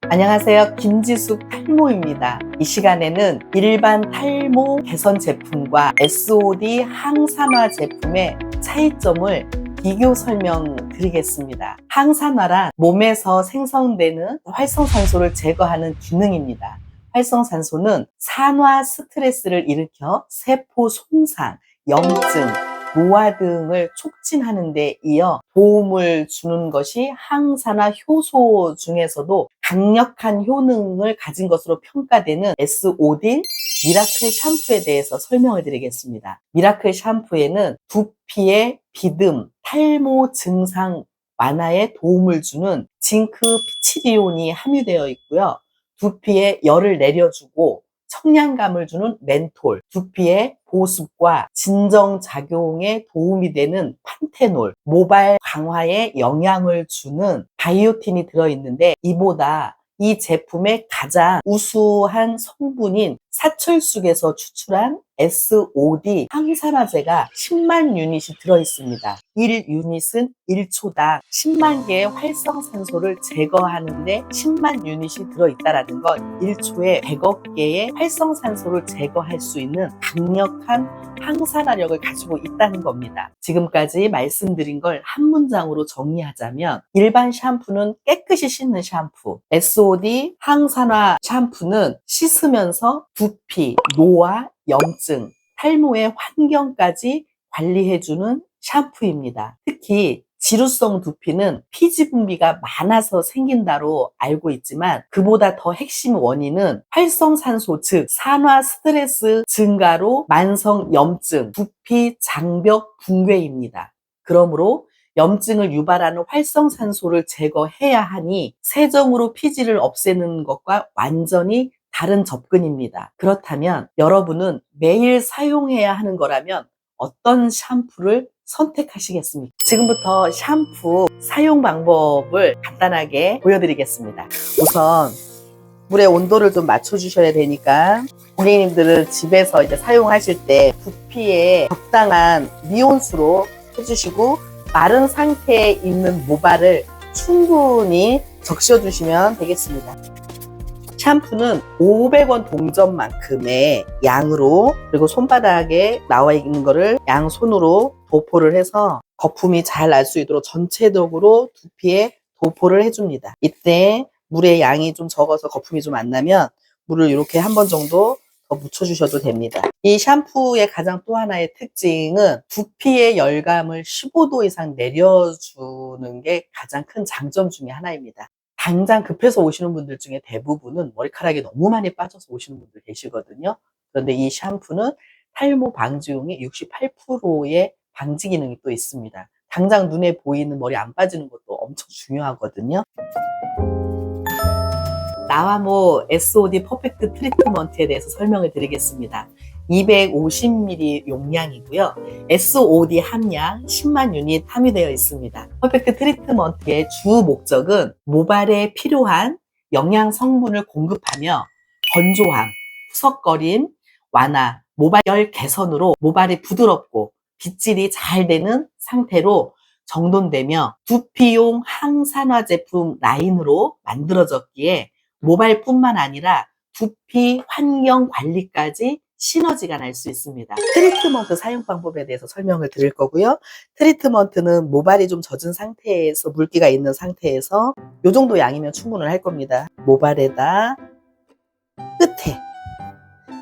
안녕하세요. 김지숙 탈모입니다. 이 시간에는 일반 탈모 개선 제품과 SOD 항산화 제품의 차이점을 비교 설명드리겠습니다. 항산화란 몸에서 생성되는 활성산소를 제거하는 기능입니다. 활성산소는 산화 스트레스를 일으켜 세포 손상, 염증, 노화 등을 촉진하는 데 이어 도움을 주는 것이 항산화 효소 중에서도 강력한 효능을 가진 것으로 평가되는 SOD 미라클 샴푸에 대해서 설명을 드리겠습니다. 미라클 샴푸에는 두피의 비듬, 탈모 증상 완화에 도움을 주는 징크 피치리온이 함유되어 있고요. 두피에 열을 내려주고 청량감을 주는 멘톨, 두피의 보습과 진정작용에 도움이 되는 판테놀, 모발 강화에 영향을 주는 바이오틴이 들어있는데 이보다 이 제품의 가장 우수한 성분인 사철쑥에서 추출한 SOD 항산화제가 10만 유닛이 들어있습니다. 1유닛은 1초당 10만 개의 활성산소를 제거하는데 10만 유닛이 들어있다는 건 1초에 100억 개의 활성산소를 제거할 수 있는 강력한 항산화력을 가지고 있다는 겁니다. 지금까지 말씀드린 걸 한 문장으로 정리하자면 일반 샴푸는 깨끗이 씻는 샴푸, SOD 항산화 샴푸는 씻으면서 두피, 노화, 염증, 탈모의 환경까지 관리해주는 샴푸입니다. 특히 지루성 두피는 피지 분비가 많아서 생긴다로 알고 있지만 그보다 더 핵심 원인은 활성산소 즉 산화 스트레스 증가로 만성 염증, 두피 장벽 붕괴입니다. 그러므로 염증을 유발하는 활성산소를 제거해야 하니 세정으로 피지를 없애는 것과 완전히 다른 접근입니다. 그렇다면 여러분은 매일 사용해야 하는 거라면 어떤 샴푸를 선택하시겠습니까? 지금부터 샴푸 사용 방법을 간단하게 보여드리겠습니다. 우선 물의 온도를 좀 맞춰주셔야 되니까 고객님들은 집에서 이제 사용하실 때 두피에 적당한 미온수로 해주시고 마른 상태에 있는 모발을 충분히 적셔주시면 되겠습니다. 샴푸는 500원 동전만큼의 양으로 그리고 손바닥에 나와 있는 거를 양손으로 도포를 해서 거품이 잘 날 수 있도록 전체적으로 두피에 도포를 해줍니다. 이때 물의 양이 좀 적어서 거품이 좀 안 나면 물을 이렇게 한 번 정도 더 묻혀주셔도 됩니다. 이 샴푸의 가장 또 하나의 특징은 두피의 열감을 15도 이상 내려주는 게 가장 큰 장점 중에 하나입니다. 당장 급해서 오시는 분들 중에 대부분은 머리카락이 너무 많이 빠져서 오시는 분들 계시거든요. 그런데 이 샴푸는 탈모 방지용이 68%의 방지 기능이 또 있습니다. 당장 눈에 보이는 머리 안 빠지는 것도 엄청 중요하거든요. 나와모 SOD 퍼펙트 트리트먼트에 대해서 설명을 드리겠습니다. 250ml 용량이고요. SOD 함량 10만 유닛 함유되어 있습니다. 퍼펙트 트리트먼트의 주 목적은 모발에 필요한 영양 성분을 공급하며 건조함, 푸석거림, 완화, 모발열 개선으로 모발이 부드럽고 빗질이 잘 되는 상태로 정돈되며 두피용 항산화 제품 라인으로 만들어졌기에 모발뿐만 아니라 두피 환경 관리까지 시너지가 날 수 있습니다. 트리트먼트 사용 방법에 대해서 설명을 드릴 거고요. 트리트먼트는 모발이 좀 젖은 상태에서 물기가 있는 상태에서 이 정도 양이면 충분을 할 겁니다. 모발에다 끝에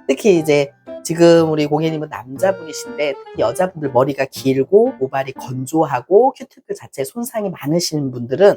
특히 이제 지금 우리 고객님은 남자분이신데 특히 여자분들 머리가 길고 모발이 건조하고 큐티클 자체에 손상이 많으신 분들은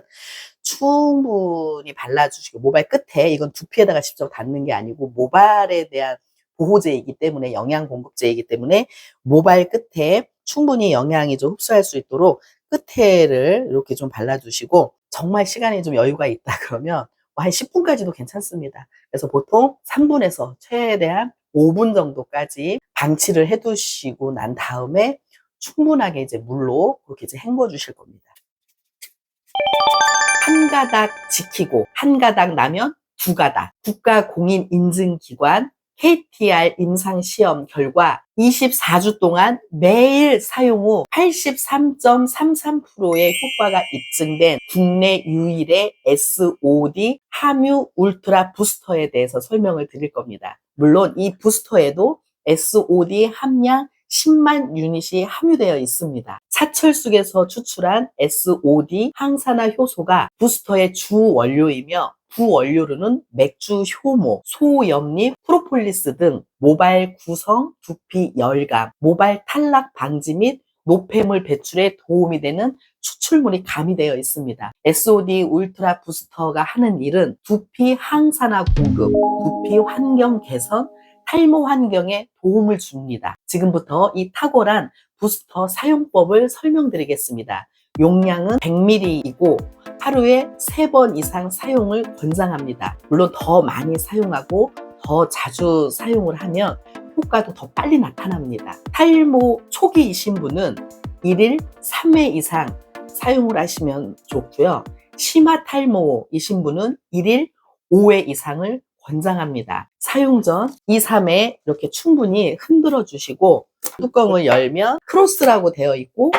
충분히 발라주시고 모발 끝에 이건 두피에다가 직접 닿는 게 아니고 모발에 대한 보호제이기 때문에 영양 공급제이기 때문에 모발 끝에 충분히 영양이 좀 흡수할 수 있도록 끝에를 이렇게 좀 발라주시고 정말 시간이 좀 여유가 있다 그러면 한 10분까지도 괜찮습니다. 그래서 보통 3분에서 최대한 5분 정도까지 방치를 해두시고 난 다음에 충분하게 이제 물로 그렇게 이제 헹궈 주실 겁니다. 한 가닥 지키고 한 가닥 나면 두 가닥 국가공인인증기관 KTR 임상시험 결과 24주 동안 매일 사용 후 83.33%의 효과가 입증된 국내 유일의 SOD 함유 울트라 부스터에 대해서 설명을 드릴 겁니다. 물론 이 부스터에도 SOD 함량 10만 유닛이 함유되어 있습니다. 사철쑥에서 추출한 SOD 항산화 효소가 부스터의 주 원료이며 부원료로는 맥주 효모, 소염립, 프로폴리스 등 모발 구성, 두피 열감, 모발 탈락 방지 및 노폐물 배출에 도움이 되는 추출물이 가미되어 있습니다. SOD 울트라 부스터가 하는 일은 두피 항산화 공급, 두피 환경 개선, 탈모 환경에 도움을 줍니다. 지금부터 이 탁월한 부스터 사용법을 설명드리겠습니다. 용량은 100ml이고 하루에 3번 이상 사용을 권장합니다. 물론 더 많이 사용하고 더 자주 사용을 하면 효과도 더 빨리 나타납니다. 탈모 초기이신 분은 1일 3회 이상 사용을 하시면 좋고요. 심화 탈모이신 분은 1일 5회 이상을 권장합니다. 사용 전 2, 3회 이렇게 충분히 흔들어 주시고 뚜껑을 열면 크로스라고 되어 있고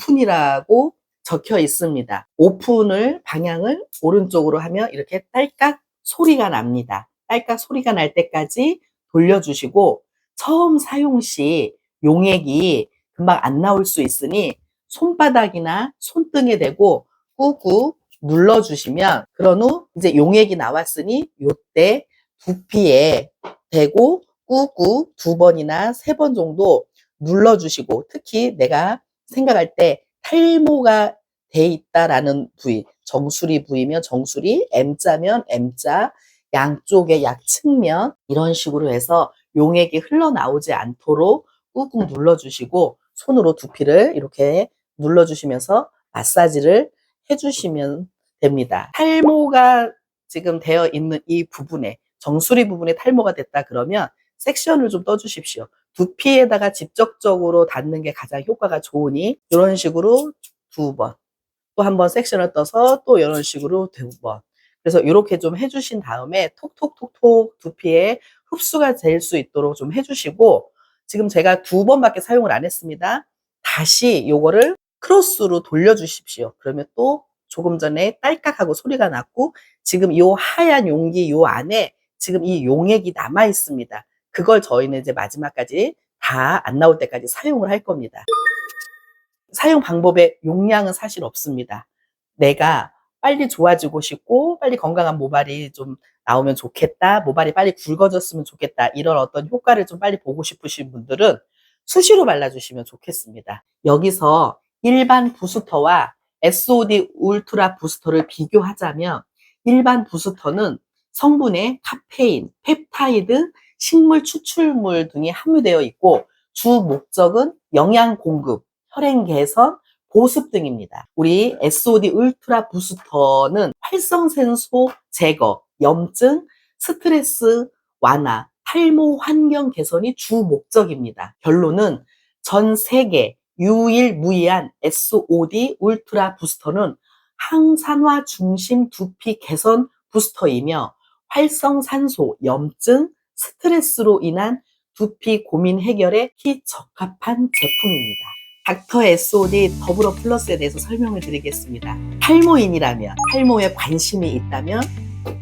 오픈이라고 적혀 있습니다. 오픈을 방향을 오른쪽으로 하면 이렇게 딸깍 소리가 납니다. 딸깍 소리가 날 때까지 돌려주시고 처음 사용 시 용액이 금방 안 나올 수 있으니 손바닥이나 손등에 대고 꾹꾹 눌러주시면 그런 후 이제 용액이 나왔으니 요때 두피에 대고 꾹꾹 2번이나 3번 정도 눌러주시고 특히 내가 생각할 때 탈모가 돼 있다라는 부위, 정수리 부위면 정수리, M자면 M자, 양쪽의 약측면 이런 식으로 해서 용액이 흘러나오지 않도록 꾹꾹 눌러주시고 손으로 두피를 이렇게 눌러주시면서 마사지를 해주시면 됩니다. 탈모가 지금 되어 있는 이 부분에 정수리 부분에 탈모가 됐다 그러면 섹션을 좀 떠주십시오. 두피에다가 직접적으로 닿는 게 가장 효과가 좋으니 이런 식으로 2번 또 한 번 섹션을 떠서 또 이런 식으로 2번 그래서 이렇게 좀 해주신 다음에 톡톡톡톡 두피에 흡수가 될 수 있도록 좀 해주시고 지금 제가 2번밖에 사용을 안 했습니다. 다시 요거를 크로스로 돌려주십시오. 그러면 또 조금 전에 딸깍하고 소리가 났고 지금 요 하얀 용기 요 안에 지금 이 용액이 남아 있습니다. 그걸 저희는 이제 마지막까지 다 안 나올 때까지 사용을 할 겁니다. 사용 방법에 용량은 사실 없습니다. 내가 빨리 좋아지고 싶고 빨리 건강한 모발이 좀 나오면 좋겠다, 모발이 빨리 굵어졌으면 좋겠다 이런 어떤 효과를 좀 빨리 보고 싶으신 분들은 수시로 발라주시면 좋겠습니다. 여기서 일반 부스터와 SOD 울트라 부스터를 비교하자면 일반 부스터는 성분에 카페인, 펩타이드, 식물 추출물 등이 함유되어 있고 주 목적은 영양 공급, 혈행 개선, 보습 등입니다. 우리 SOD 울트라 부스터는 활성산소 제거, 염증, 스트레스 완화, 탈모 환경 개선이 주 목적입니다. 결론은 전 세계 유일무이한 SOD 울트라 부스터는 항산화 중심 두피 개선 부스터이며 활성산소, 염증, 스트레스로 인한 두피 고민 해결에 적합한 제품입니다. 닥터 SOD 더불어 플러스에 대해서 설명을 드리겠습니다. 탈모인이라면, 탈모에 관심이 있다면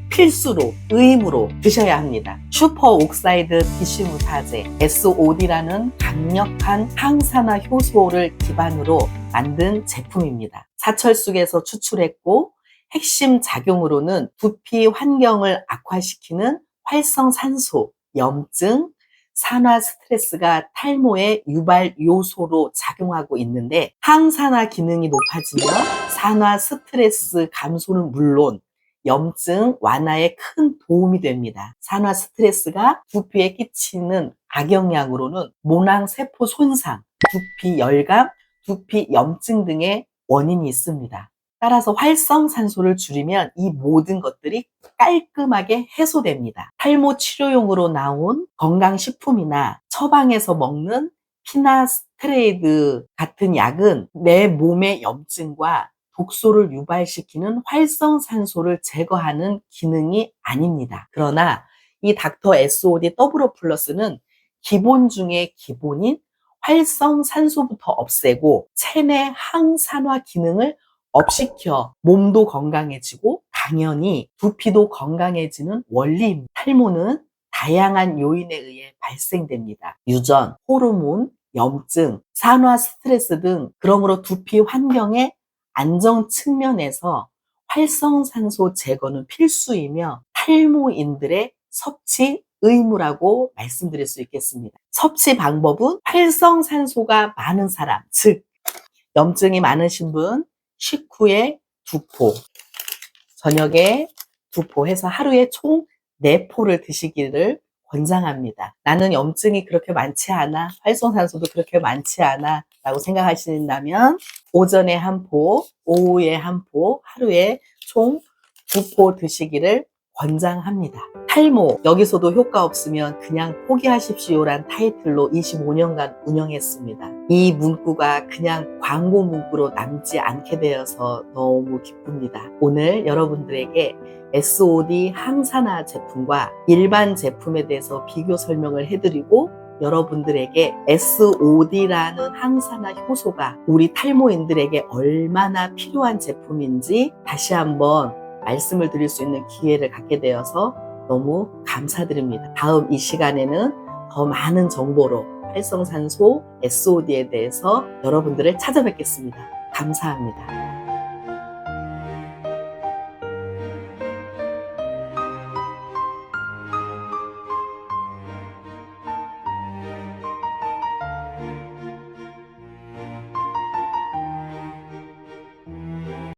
필수로, 의무로 드셔야 합니다. 슈퍼 옥사이드 비쉬무타제 SOD라는 강력한 항산화 효소를 기반으로 만든 제품입니다. 사철쑥에서 추출했고 핵심 작용으로는 두피 환경을 악화시키는 활성산소, 염증, 산화 스트레스가 탈모의 유발 요소로 작용하고 있는데 항산화 기능이 높아지면 산화 스트레스 감소는 물론 염증 완화에 큰 도움이 됩니다. 산화 스트레스가 두피에 끼치는 악영향으로는 모낭세포 손상, 두피 열감, 두피 염증 등의 원인이 있습니다. 따라서 활성산소를 줄이면 이 모든 것들이 깔끔하게 해소됩니다. 탈모 치료용으로 나온 건강식품이나 처방에서 먹는 피나스트레이드 같은 약은 내 몸의 염증과 독소를 유발시키는 활성산소를 제거하는 기능이 아닙니다. 그러나 이 닥터 SOD 더블오 플러스는 기본 중에 기본인 활성산소부터 없애고 체내 항산화 기능을 업시켜 몸도 건강해지고 당연히 두피도 건강해지는 원리입니다. 탈모는 다양한 요인에 의해 발생됩니다. 유전, 호르몬, 염증, 산화 스트레스 등 그러므로 두피 환경의 안정 측면에서 활성산소 제거는 필수이며 탈모인들의 섭취 의무라고 말씀드릴 수 있겠습니다. 섭취 방법은 활성산소가 많은 사람, 즉 염증이 많으신 분 식후에 2포, 저녁에 2포 해서 하루에 총 4포를 드시기를 권장합니다. 나는 염증이 그렇게 많지 않아, 활성산소도 그렇게 많지 않아 라고 생각하신다면 오전에 1포, 오후에 1포, 하루에 총 2포 드시기를 권장합니다. 탈모, 여기서도 효과 없으면 그냥 포기하십시오란 타이틀로 25년간 운영했습니다. 이 문구가 그냥 광고 문구로 남지 않게 되어서 너무 기쁩니다. 오늘 여러분들에게 SOD 항산화 제품과 일반 제품에 대해서 비교 설명을 해드리고 여러분들에게 SOD라는 항산화 효소가 우리 탈모인들에게 얼마나 필요한 제품인지 다시 한번 말씀을 드릴 수 있는 기회를 갖게 되어서 너무 감사드립니다. 다음 이 시간에는 더 많은 정보로 활성산소 SOD에 대해서 여러분들을 찾아뵙겠습니다. 감사합니다.